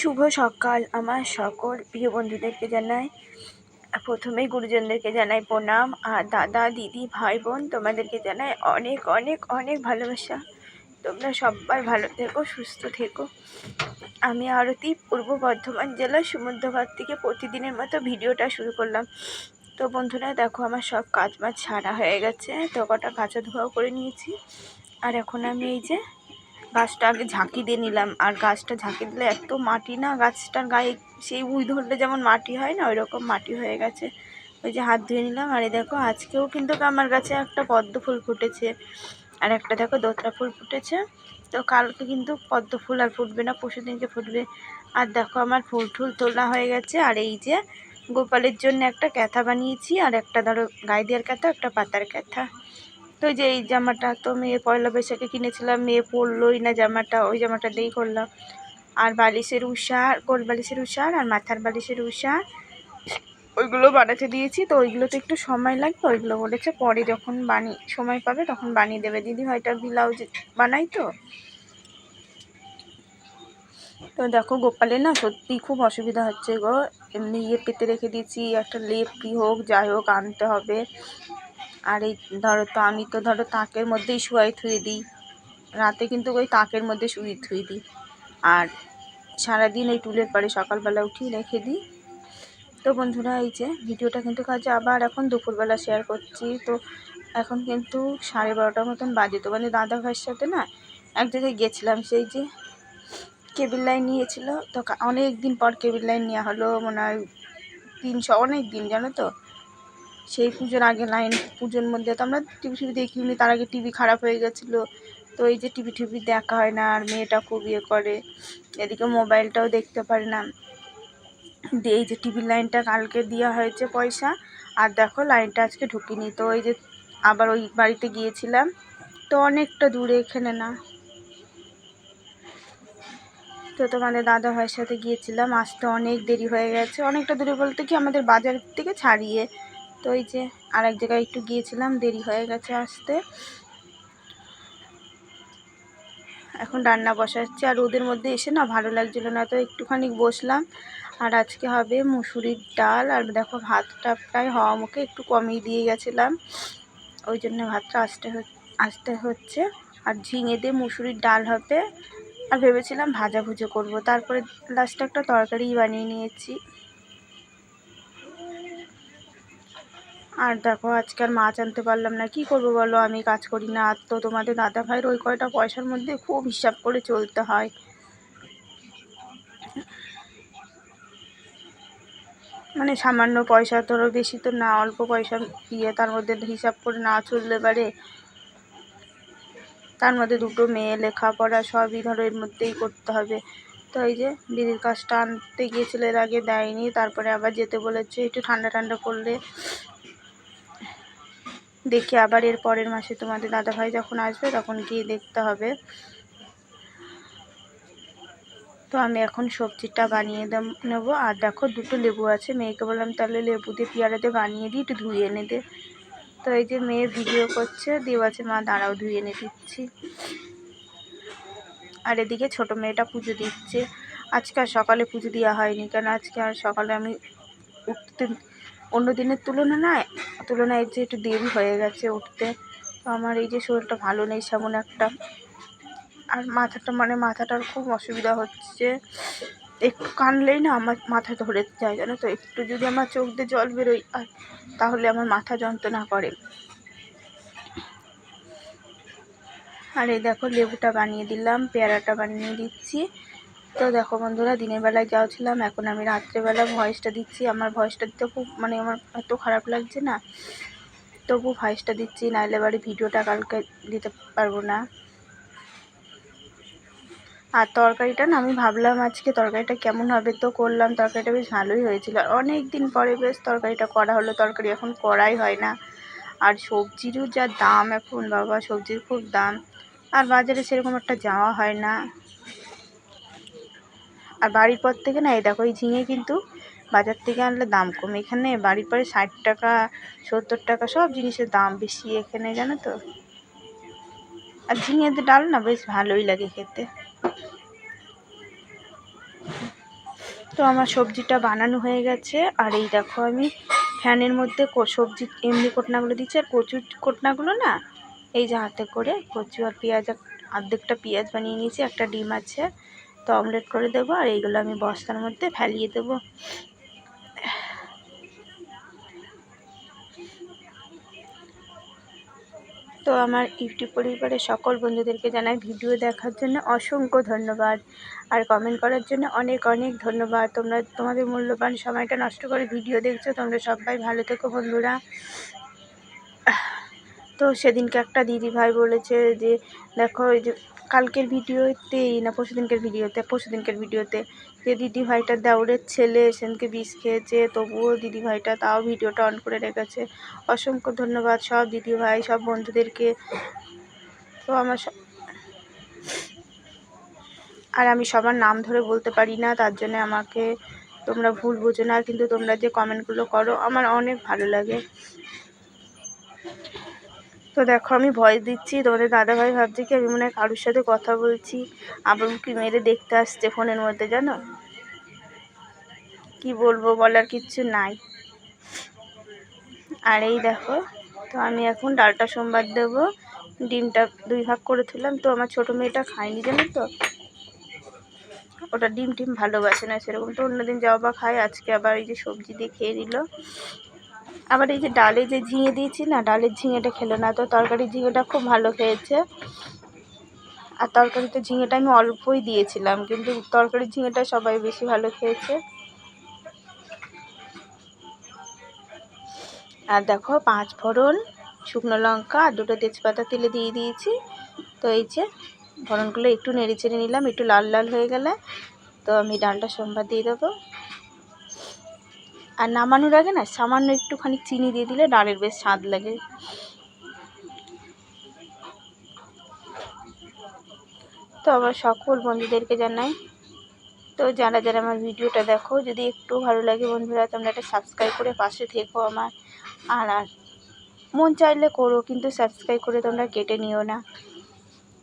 শুভ সকাল। আমার সকল প্রিয় বন্ধুদেরকে জানাই, প্রথমেই গুরুজনদেরকে জানাই প্রণাম, আর দাদা দিদি ভাই বোন তোমাদেরকে জানাই অনেক অনেক অনেক ভালোবাসা। তোমরা সবাই ভালো থেকো, সুস্থ থেকো। আমি আরতি, পূর্ব বর্ধমান জেলার সমুদ্রঘাট থেকে প্রতিদিনের মতো ভিডিওটা শুরু করলাম। তো বন্ধুরা দেখো, আমার সব কাজ বাজ ছাড়া হয়ে গেছে, তো কটা কাঁচা ধোয়াও করে নিয়েছি। আর এখন আমি এই যে গাছটা আগে ঝাঁকি দিয়ে নিলাম। আর গাছটা ঝাঁকি দিলে এত মাটি না, গাছটার গায়ে সেই উই ধরলে যেমন মাটি হয় না, ওই রকম মাটি হয়ে গেছে। ওই যে হাত ধুয়ে নিলাম। আর এই দেখো, আজকেও কিন্তু আমার গাছে একটা পদ্ম ফুল ফুটেছে, আর একটা দেখো দোতরা ফুল ফুটেছে। তো কালকে কিন্তু পদ্ম ফুল আর ফুটবে না, পরশু দিনকে ফুটবে। আর দেখো, আমার ফুল টুল তোলা হয়ে গেছে। আর এই যে গোপালের জন্য একটা ক্যাথা বানিয়েছি, আর একটা ধরো গায়ে দেওয়ার ক্যাথা, একটা পাতার ক্যাথা। তো যে এই জামাটা তো মেয়ে পয়লা বৈশাখে কিনেছিলাম, মেয়ে পরলোই না জামাটা, ওই জামাটা দিয়েই করলাম। আর বালিশের উষার, কোল বালিশের উষার আর মাথার বালিশের উষার, ওইগুলো বানাতে দিয়েছি। তো ওইগুলোতে একটু সময় লাগবে, ওইগুলো বলেছে পরে যখন সময় পাবে তখন বানিয়ে দেবে। দিদি হয়টা ব্লাউজ বানাই তো। তো দেখো, গোপালের না সত্যি খুব অসুবিধা হচ্ছে গো। এমনি পেতে রেখে দিয়েছি, একটা লেপ কি হোক যাই হোক আনতে হবে। আর এই আমি তো তাকের মধ্যেই শুয়াই থুয়ে দিই, রাতে কিন্তু ওই তাকের মধ্যে শুয়ে থুয়ে দিই। আর সারাদিন ওই টুলের পাড়ে সকালবেলা উঠিয়ে রেখে দিই। তো বন্ধুরা, এই যে ভিডিওটা কিন্তু কাজে আবার এখন দুপুরবেলা শেয়ার করছি। তো এখন কিন্তু 12:30 মতন বাজে। তো দাদা ভাইয়ের সাথে না এক জায়গায় গেছিলাম, সেই যে কেবিল লাইন নিয়েছিল। তো অনেক দিন পর কেবিল লাইন নেওয়া হলো, মনে হয় 300 অনেক দিন, জানো তো। সেই পুজোর আগে লাইন, পুজোর মধ্যে তো আমরা টিভি দেখিনি, তার আগে টিভি খারাপ হয়ে গেছিলো। তো এই যে টিভি দেখা হয় না, আর মেয়েটা খুব ইয়ে করে, এদিকে মোবাইলটাও দেখতে পারে না। এই যে টিভির লাইনটা কালকে দেওয়া হয়েছে পয়সা, আর দেখো লাইনটা আজকে ঢুকিনি। তো ওই যে আবার ওই বাড়িতে গিয়েছিলাম, তো অনেকটা দূরে, এখানে না। তো তোমাদের দাদা ভাইয়ের সাথে গিয়েছিলাম, আসতে অনেক দেরি হয়ে গেছে। অনেকটা দূরে বলতে কি, আমাদের বাজার থেকে ছাড়িয়ে। তো এই যে আরেক জায়গায় একটু গিয়েছিলাম, দেরি হয়ে গেছে আসতে। এখন রান্না বসাচ্ছি, আর ওদের মধ্যে এসে না ভালো লাগছিলো না, তো একটুখানি বসলাম। আর আজকে হবে মুসুরির ডাল। আর দেখো, ভাতটা প্রায় হওয়া মুখে, একটু কমিয়ে দিয়ে গেছিলাম, ওই জন্য ভাতটা আসতে হচ্ছে। আর ঝিঙে দিয়ে মুসুরির ডাল হবে। আর ভেবেছিলাম ভাজা ভুজো করবো, তারপরে লাস্টে একটা তরকারি বানিয়ে নিয়েছি। আর দেখো, আজকে আর মাছ আনতে পারলাম না, কি করবো বলো, আমি কাজ করি না। আর তো তোমাদের দাদা ভাইয়ের ওই কয়টা পয়সার মধ্যে খুব হিসাব করে চলতে হয়। মানে সামান্য পয়সা, ধরো বেশি তো না, অল্প পয়সা দিয়ে তার মধ্যে হিসাব করে না চললে পারে। তার মধ্যে দুটো মেয়ে, লেখাপড়া সবই ধরো এর মধ্যেই করতে হবে। তো এই যে দিদির কাজটা আনতে গিয়েছিল, এর আগে দেয়নি, তারপরে আবার যেতে বলেছে একটু ঠান্ডা ঠান্ডা করলে। দেখি আবার এর পরের মাসে তোমাদের দাদাভাই যখন আসবে তখন গিয়ে দেখতে হবে। তো আমি এখন সবজিটা বানিয়ে নেবো। আর দেখো, দুটো লেবু আছে, মেয়েকে বললাম তাহলে লেবু দিয়ে পেয়ারা দিয়ে বানিয়ে দিই, একটু ধুয়ে এনে দে। তো এই যে মেয়ে ভিডিও করছে, দিয়ে আছে মা দাঁড়াও ধুয়ে এনে দিচ্ছি। আর এদিকে ছোটো মেয়েটা পুজো দিচ্ছে। আজকে আর সকালে পুজো দেওয়া হয়নি, কেন আজকে আর সকালে আমি উঠতে অন্য দিনের তুলনায় যে একটু দেরি হয়ে গেছে উঠতে। তো আমার এই যে শরীরটা ভালো নেই সেমন একটা, আর মাথাটার খুব অসুবিধা হচ্ছে। একটু কানলেই না আমার মাথা ধরে যায়, জানো তো। একটু যদি আমার চোখ দিয়ে জল বেরোয় আর তাহলে আমার মাথা যন্ত্রণা করে। আর এই দেখো, লেবুটা বানিয়ে দিলাম, পেয়ারাটা বানিয়ে দিচ্ছি। তো দেখো বন্ধুরা, দিনের বেলায় যাওয়া ছিলাম, এখন আমি রাত্রেবেলা ভয়েসটা দিচ্ছি। আমার ভয়েসটা দিতে খুব আমার এত খারাপ লাগছে না, তবু ভয়েসটা দিচ্ছি, নাইলে বাড়ি ভিডিওটা কালকে দিতে পারবো না। আর তরকারিটা না, আমি ভাবলাম আজকে তরকারিটা কেমন হবে, তো করলাম, তরকারিটা বেশ ভালোই হয়েছিল। আর অনেক দিন পরে বেশ তরকারিটা করা হলো, তরকারি এখন করাই হয় না। আর সবজিরও যা দাম এখন, বাবা সবজির খুব দাম। আর বাজারে সেরকম একটা যাওয়া হয় না। আর বাড়ির পর থেকে না, এই দেখো, এই ঝিঙে কিন্তু বাজার থেকে আনলে দাম কম, এখানে বাড়ির পরে 60 টাকা 70 টাকা, সব জিনিসের দাম বেশি এখানে, জানো তো। আর ঝিঙেতে ডাল না বেশ ভালোই লাগে খেতে। তো আমার সবজিটা বানানো হয়ে গেছে। আর এই দেখো আমি ফ্যানের মধ্যে সবজি এমনি কোটনাগুলো দিচ্ছি, আর কচুর কোটনাগুলো না এই যে হাতে করে কচু আর পেঁয়াজ, অর্ধেকটা পেঁয়াজ বানিয়ে নিয়েছি, একটা ডিম আছে, তো অমলেট করে দেবো। আর এইগুলো আমি বস্তার মধ্যে ফেলিয়ে দেবো। তো আমার ইউটিউব পরিবারের সকল বন্ধুদেরকে জানাই ভিডিও দেখার জন্য অসংখ্য ধন্যবাদ, আর কমেন্ট করার জন্য অনেক অনেক ধন্যবাদ। তোমরা তোমাদের মূল্যবান সময়টা নষ্ট করে ভিডিও দেখছো। তোমরা সবাই ভালো থেকো বন্ধুরা। তো সেদিনকে একটা দিদিভাই বলেছে যে দেখো ওই যে কালকের ভিডিওতেই না পরশুদিনকের ভিডিওতে যে দিদিভাইটার দেওরের ছেলে সেদিনকে বিষ খেয়েছে, তবুও দিদিভাইটা তাও ভিডিওটা অন করে রেখেছে। অসংখ্য ধন্যবাদ সব দিদিভাই, সব বন্ধুদেরকে। তো আর আমি সবার নাম ধরে বলতে পারি না, তার জন্য আমাকে তোমরা ভুল বুঝো না, কিন্তু তোমরা যে কমেন্টগুলো করো আমার অনেক ভালো লাগে। তো দেখো আমি ভয়েস দিচ্ছি, তোমাদের দাদাভাই ভাবছে কি আমি মনে হয় কারোর সাথে কথা বলছি, আবার উঁকি মেরে দেখতে আসছে ফোনের মধ্যে, জানো কি বলবো, বলার কিচ্ছু নাই। আর এই দেখো, তো আমি এখন ডালটা সোমবার দেবো, ডিমটা 2 ভাগ করে তুললাম। তো আমার ছোটো মেয়েটা খায়নি জানো তো, ওটা ডিম ভালোবাসে না সেরকম, তো অন্যদিন যাও বা খায়, আজকে আবার এই যে সবজি দিয়ে খেয়ে নিল। আবার এই যে ডালে যে ঝিঙে দিয়েছি না, ডালের ঝিঙেটা খেলো না, তো তরকারির ঝিঙেটা খুব ভালো খেয়েছে। আর তরকারিতে ঝিঙেটা আমি অল্পই দিয়েছিলাম, কিন্তু তরকারির ঝিঙেটা সবাই বেশি ভালো খেয়েছে। আর দেখো 5 ফোড়ন, শুকনো লঙ্কা আর 2টো তেজপাতা তেলে দিয়ে দিয়েছি। তো এই যে ফোড়নগুলো একটু নেড়ে চেড়ে নিলাম, একটু লাল লাল হয়ে গেলে তো আমি ডালটা সোমবার দিয়ে দেবো। আর নামানোর আগে না সামান্য একটুখানি চিনি দিয়ে দিলে ডালের বেশ স্বাদ লাগে। তো আমার সকল বন্ধুদেরকে জানাই, তো যারা যারা আমার ভিডিওটা দেখো, যদি একটু ভালো লাগে বন্ধুরা তোমরা একটা সাবস্ক্রাইব করে পাশে থেকো আমার। আর মন চাইলে করো, কিন্তু সাবস্ক্রাইব করে তোমরা কেটে নিও না।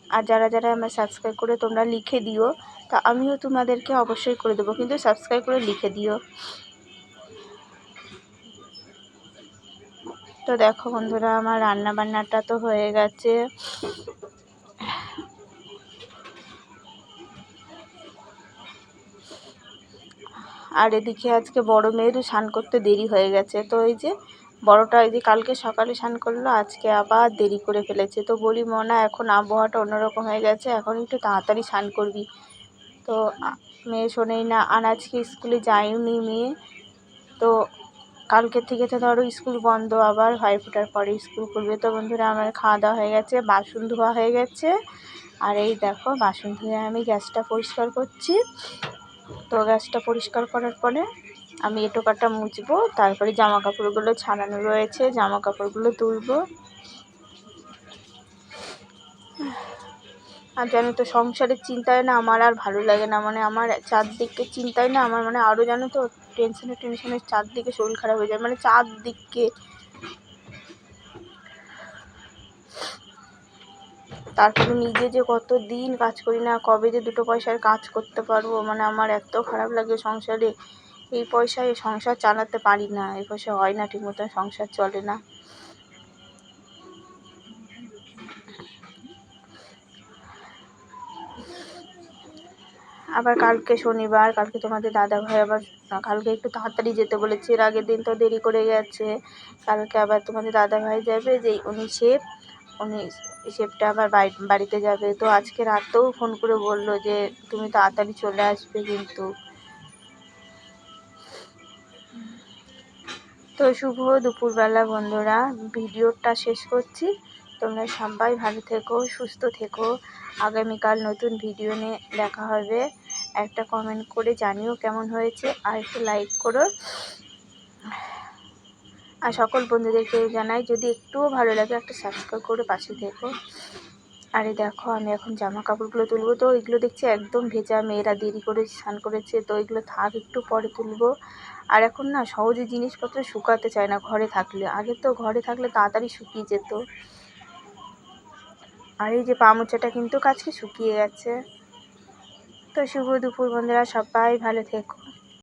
আর যারা যারা আমার সাবস্ক্রাইব করে তোমরা লিখে দিও, তা আমিও তোমাদেরকে অবশ্যই করে দেবো, কিন্তু সাবস্ক্রাইব করে লিখে দিও। তো দেখো বন্ধুরা আমার রান্না বান্নাটা তো হয়ে গেছে। আর এদিকে আজকে বড় মেয়েরও স্নান করতে দেরি হয়ে গেছে। তো এই যে বড়টা এই যে কালকে সকালে স্নান করলো, আজকে আবার দেরি করে ফেলেছে। তো বলি মনা এখন আবহাওয়াটা অন্যরকম হয়ে গেছে, এখন একটু তাড়াতাড়ি স্নান করবি। তো মেয়ে শোনেই না, আর আজকে স্কুলে যায়নি মেয়ে। তো কালকে থেকে তো ধরো স্কুল বন্ধ, আবার ভাইফোঁটার পরে স্কুল খুলবে। তো বন্ধুরা আমার খাওয়া দাওয়া হয়ে গেছে, বাসন ধোয়া হয়ে গেছে। আর এই দেখো বাসন ধুয়ে আমি গ্যাসটা পরিষ্কার করছি। তো গ্যাসটা পরিষ্কার করার পরে আমি এঁটো কাটা মুছবো, তারপরে জামা কাপড়গুলো ছাড়ানো রয়েছে, জামা কাপড়গুলো তুলবো। আর জানো তো সংসারের চিন্তায় না আমার আর ভালো লাগে না, মানে আমার চারদিকে চিন্তায় না আমার মানে আরও জানো তো টেনশনে চারদিকে শরীর খারাপ হয়ে যায়, মানে চারদিকে। তারপরে নিজে যে কত দিন কাজ করি না, কবে যে 2টো পয়সার কাজ করতে পারবো, মানে আমার এত খারাপ লাগে সংসারে। এই পয়সায় সংসার চালাতে পারি না, এই পয়সা হয় না ঠিক মতো, সংসার চলে না। আবার কালকে শনিবার, কালকে তোমাদের দাদাভাই আবার কালকে একটু তাড়াতাড়ি যেতে বলেছে, এর আগের দিন তো দেরি করে গেছে। কালকে আবার তোমাদের দাদাভাই যাবে, যে উনি শেফটা আবার বাড়িতে যাবে। তো আজকে রাতেও ফোন করে বললো যে তুমি তাড়াতাড়ি চলে আসবে কিন্তু। তো শুভ দুপুরবেলা বন্ধুরা, ভিডিওটা শেষ করছি। তোমরা সবাই ভালো থেকো, সুস্থ থেকো। আগামীকাল নতুন ভিডিও নিয়ে দেখা হবে। একটা কমেন্ট করে জানিও কেমন হয়েছে, আর একটু লাইক করো। আর সকল বন্ধুদেরকে জানাই যদি একটুও ভালো লাগে একটা সাবস্ক্রাইব করে পাশে থেকো। আরে দেখো আমি এখন জামা কাপড়গুলো তুলবো, তো এগুলো দেখছি একদম ভেজা, মেয়েরা দেরি করে স্নান করেছে, তো এগুলো থাক একটু পরে তুলবো। আর এখন না সহজে জিনিসপত্র শুকাতে চায় না ঘরে থাকলে, আগে তো ঘরে থাকলে তাড়াতাড়ি শুকিয়ে যেত। আর এই যে পা মোচাটা কিন্তু আজকে শুকিয়ে গেছে। তো শুভ দুপুর বন্ধুরা, সবাই ভালো থেকো।